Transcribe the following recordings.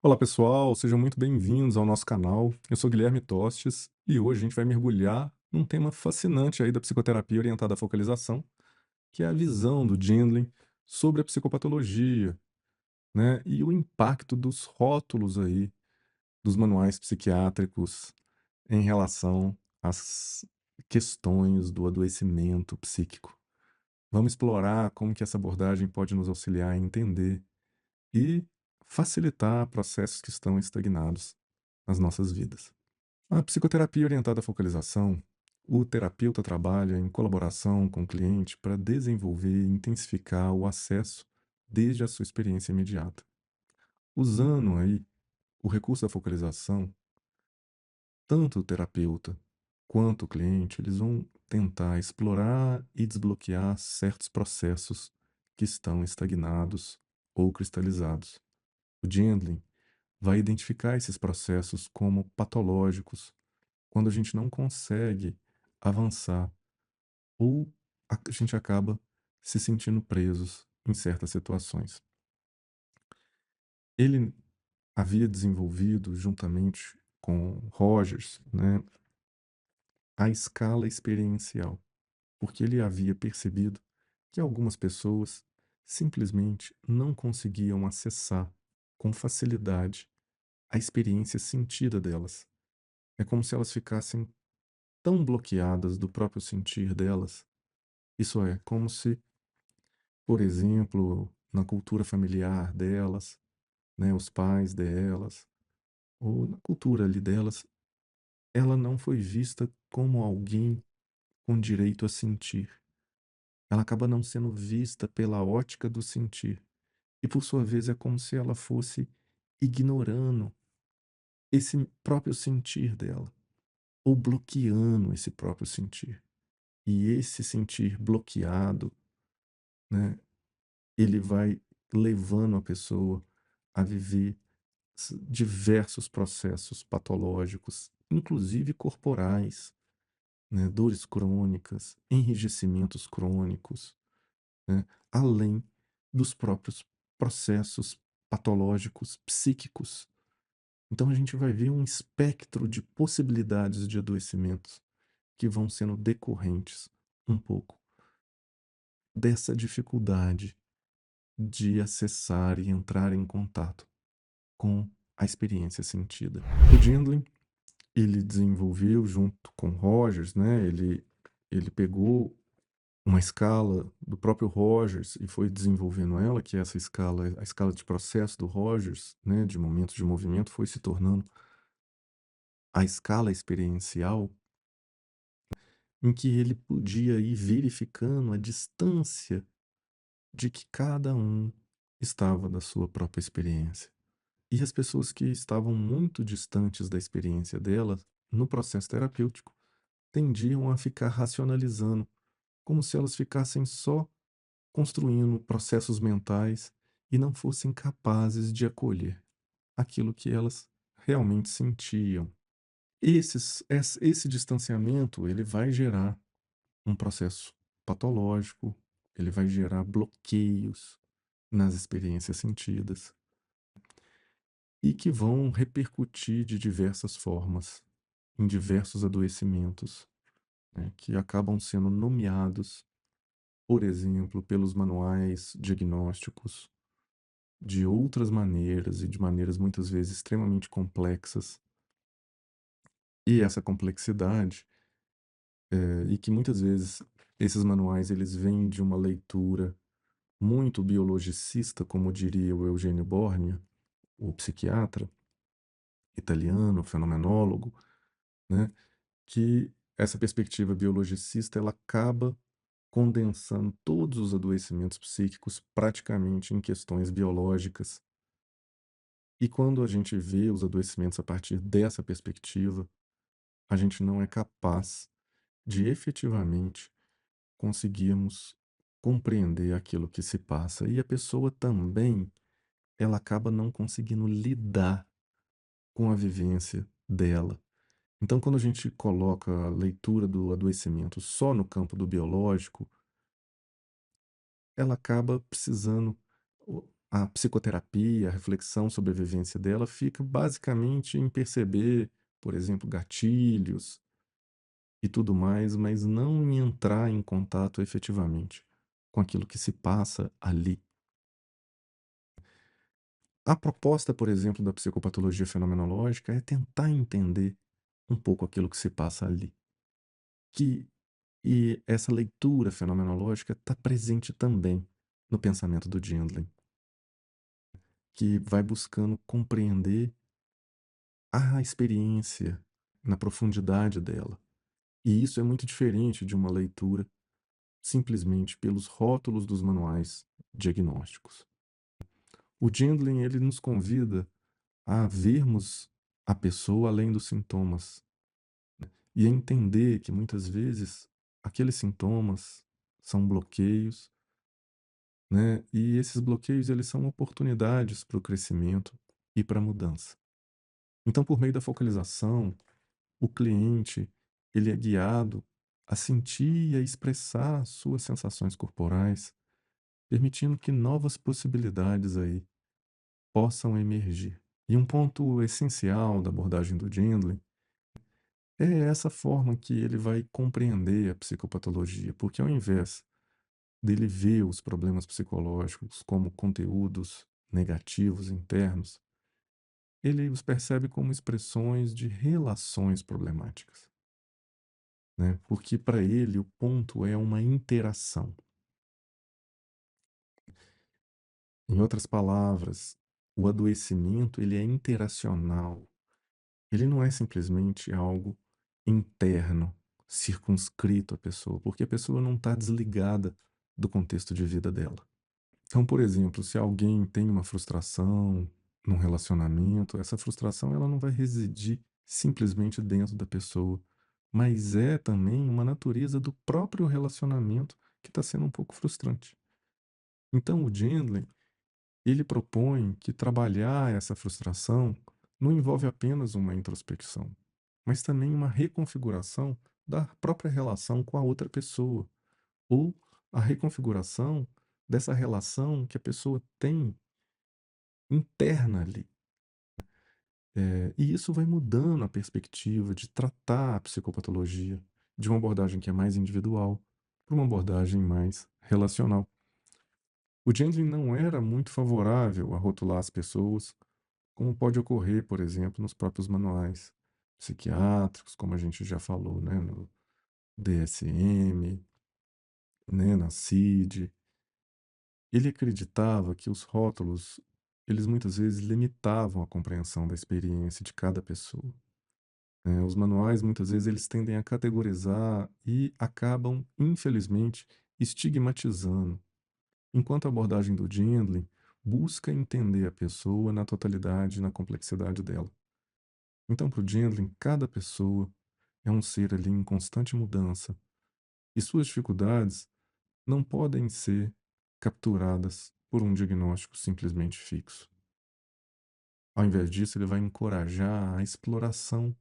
Olá pessoal, sejam muito bem-vindos ao nosso canal. Eu sou Guilherme Tostes e hoje a gente vai mergulhar num tema fascinante aí da psicoterapia orientada à focalização, que é a visão do Jindlin sobre a psicopatologia, né? E o impacto dos rótulos aí dos manuais psiquiátricos em relação às questões do adoecimento psíquico. Vamos explorar como que essa abordagem pode nos auxiliar a entender e facilitar processos que estão estagnados nas nossas vidas. A psicoterapia orientada à focalização, o terapeuta trabalha em colaboração com o cliente para desenvolver e intensificar o acesso desde a sua experiência imediata. Usando aí o recurso da focalização, tanto o terapeuta quanto o cliente, eles vão tentar explorar e desbloquear certos processos que estão estagnados ou cristalizados. O Jandlin vai identificar esses processos como patológicos quando a gente não consegue avançar ou a gente acaba se sentindo presos em certas situações. Ele havia desenvolvido, juntamente com Rogers, né, a escala experiencial, porque ele havia percebido que algumas pessoas simplesmente não conseguiam acessar com facilidade a experiência sentida delas. É como se elas ficassem tão bloqueadas do próprio sentir delas. Isso é, como se, por exemplo, na cultura familiar delas, né, os pais delas, ou na cultura ali delas, ela não foi vista como alguém com direito a sentir. Ela acaba não sendo vista pela ótica do sentir. E por sua vez é como se ela fosse ignorando esse próprio sentir dela, ou bloqueando esse próprio sentir. E esse sentir bloqueado, né, ele vai levando a pessoa a viver diversos processos patológicos, inclusive corporais, né, dores crônicas, enrijecimentos crônicos, né, além dos próprios processos patológicos psíquicos. Então a gente vai ver um espectro de possibilidades de adoecimentos que vão sendo decorrentes um pouco dessa dificuldade de acessar e entrar em contato com a experiência sentida. O Jindlin, ele desenvolveu junto com Rogers, né, ele pegou uma escala do próprio Rogers e foi desenvolvendo ela, que é essa escala, a escala de processo do Rogers, né, de momentos de movimento, foi se tornando a escala experiencial em que ele podia ir verificando a distância de que cada um estava da sua própria experiência. E as pessoas que estavam muito distantes da experiência delas, no processo terapêutico, tendiam a ficar racionalizando, como se elas ficassem só construindo processos mentais e não fossem capazes de acolher aquilo que elas realmente sentiam. Esse distanciamento, ele vai gerar um processo patológico, ele vai gerar bloqueios nas experiências sentidas e que vão repercutir de diversas formas em diversos adoecimentos, né, que acabam sendo nomeados, por exemplo, pelos manuais diagnósticos de outras maneiras e de maneiras muitas vezes extremamente complexas. E essa complexidade, e que muitas vezes esses manuais eles vêm de uma leitura muito biologicista, como diria o Eugênio Borgner, o psiquiatra italiano, fenomenólogo, né, que essa perspectiva biologicista ela acaba condensando todos os adoecimentos psíquicos praticamente em questões biológicas. E quando a gente vê os adoecimentos a partir dessa perspectiva, a gente não é capaz de efetivamente conseguirmos compreender aquilo que se passa. E a pessoa também, ela acaba não conseguindo lidar com a vivência dela. Então, quando a gente coloca a leitura do adoecimento só no campo do biológico, ela acaba precisando a psicoterapia, a reflexão sobre a vivência dela fica basicamente em perceber, por exemplo, gatilhos e tudo mais, mas não em entrar em contato efetivamente com aquilo que se passa ali. A proposta, por exemplo, da psicopatologia fenomenológica é tentar entender um pouco aquilo que se passa ali. Que, e essa leitura fenomenológica está presente também no pensamento do Gindlin, que vai buscando compreender a experiência na profundidade dela. E isso é muito diferente de uma leitura simplesmente pelos rótulos dos manuais diagnósticos. O Gindlin, ele nos convida a vermos a pessoa além dos sintomas e a entender que muitas vezes aqueles sintomas são bloqueios, né? E esses bloqueios, eles são oportunidades para o crescimento e para a mudança. Então, por meio da focalização, o cliente, ele é guiado a sentir e a expressar suas sensações corporais, permitindo que novas possibilidades aí possam emergir. E um ponto essencial da abordagem do Gindlin é essa forma que ele vai compreender a psicopatologia, porque ao invés dele ver os problemas psicológicos como conteúdos negativos internos, ele os percebe como expressões de relações problemáticas, né? Porque para ele o ponto é uma interação. Em outras palavras, o adoecimento ele é interacional. Ele não é simplesmente algo interno, circunscrito à pessoa, porque a pessoa não está desligada do contexto de vida dela. Então, por exemplo, se alguém tem uma frustração num relacionamento, essa frustração ela não vai residir simplesmente dentro da pessoa, mas é também uma natureza do próprio relacionamento que está sendo um pouco frustrante. Então, o Gindlin, ele propõe que trabalhar essa frustração não envolve apenas uma introspecção, mas também uma reconfiguração da própria relação com a outra pessoa, ou a reconfiguração dessa relação que a pessoa tem interna ali. E isso vai mudando a perspectiva de tratar a psicopatologia de uma abordagem que é mais individual para uma abordagem mais relacional. O Gentling não era muito favorável a rotular as pessoas, como pode ocorrer, por exemplo, nos próprios manuais psiquiátricos, como a gente já falou, né, no DSM, né, na CID. Ele acreditava que os rótulos, eles muitas vezes limitavam a compreensão da experiência de cada pessoa. Os manuais, muitas vezes, eles tendem a categorizar e acabam, infelizmente, estigmatizando, enquanto a abordagem do Gindlin busca entender a pessoa na totalidade e na complexidade dela. Então, para o Gindlin, cada pessoa é um ser ali em constante mudança, e suas dificuldades não podem ser capturadas por um diagnóstico simplesmente fixo. Ao invés disso, ele vai encorajar a exploração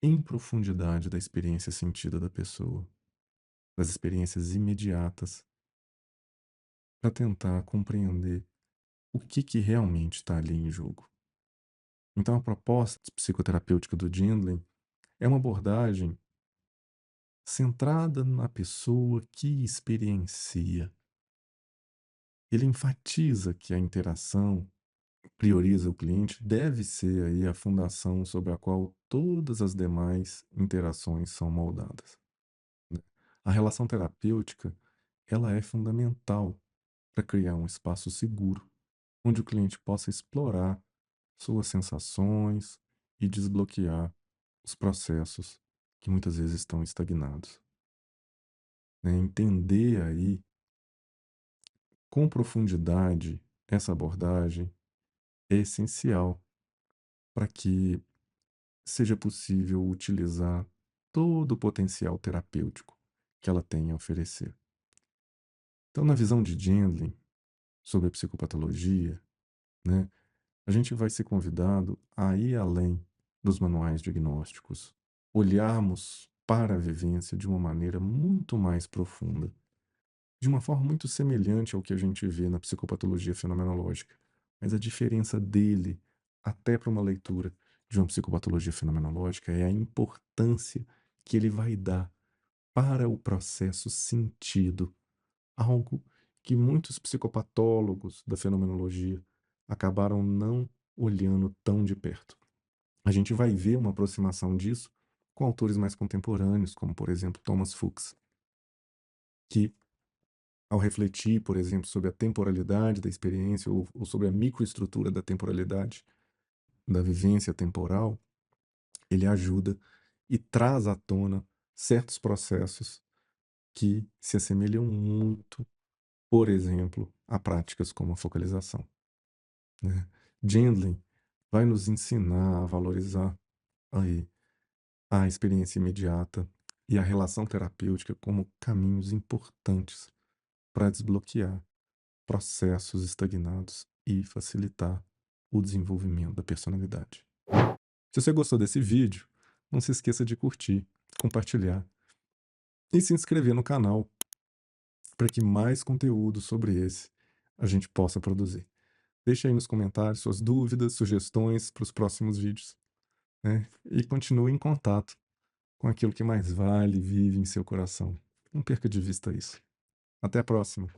em profundidade da experiência sentida da pessoa, das experiências imediatas, para tentar compreender o que realmente está ali em jogo. Então, a proposta psicoterapêutica do Gindlin é uma abordagem centrada na pessoa que experiencia. Ele enfatiza que a interação prioriza o cliente deve ser aí a fundação sobre a qual todas as demais interações são moldadas, né? A relação terapêutica, ela é fundamental para criar um espaço seguro, onde o cliente possa explorar suas sensações e desbloquear os processos que muitas vezes estão estagnados, né? Entender aí com profundidade essa abordagem é essencial para que seja possível utilizar todo o potencial terapêutico que ela tem a oferecer. Então, na visão de Gindlin sobre a psicopatologia, né, a gente vai ser convidado a ir além dos manuais diagnósticos, olharmos para a vivência de uma maneira muito mais profunda, de uma forma muito semelhante ao que a gente vê na psicopatologia fenomenológica. Mas a diferença dele, até para uma leitura de uma psicopatologia fenomenológica, é a importância que ele vai dar para o processo sentido, algo que muitos psicopatólogos da fenomenologia acabaram não olhando tão de perto. A gente vai ver uma aproximação disso com autores mais contemporâneos, como, por exemplo, Thomas Fuchs, que, ao refletir, por exemplo, sobre a temporalidade da experiência ou sobre a microestrutura da temporalidade, da vivência temporal, ele ajuda e traz à tona certos processos que se assemelham muito, por exemplo, a práticas como a focalização, né? Gendlin vai nos ensinar a valorizar aí a experiência imediata e a relação terapêutica como caminhos importantes para desbloquear processos estagnados e facilitar o desenvolvimento da personalidade. Se você gostou desse vídeo, não se esqueça de curtir, compartilhar e se inscrever no canal para que mais conteúdo sobre esse a gente possa produzir. Deixe aí nos comentários suas dúvidas, sugestões para os próximos vídeos, né? E continue em contato com aquilo que mais vale e vive em seu coração. Não perca de vista isso. Até a próxima.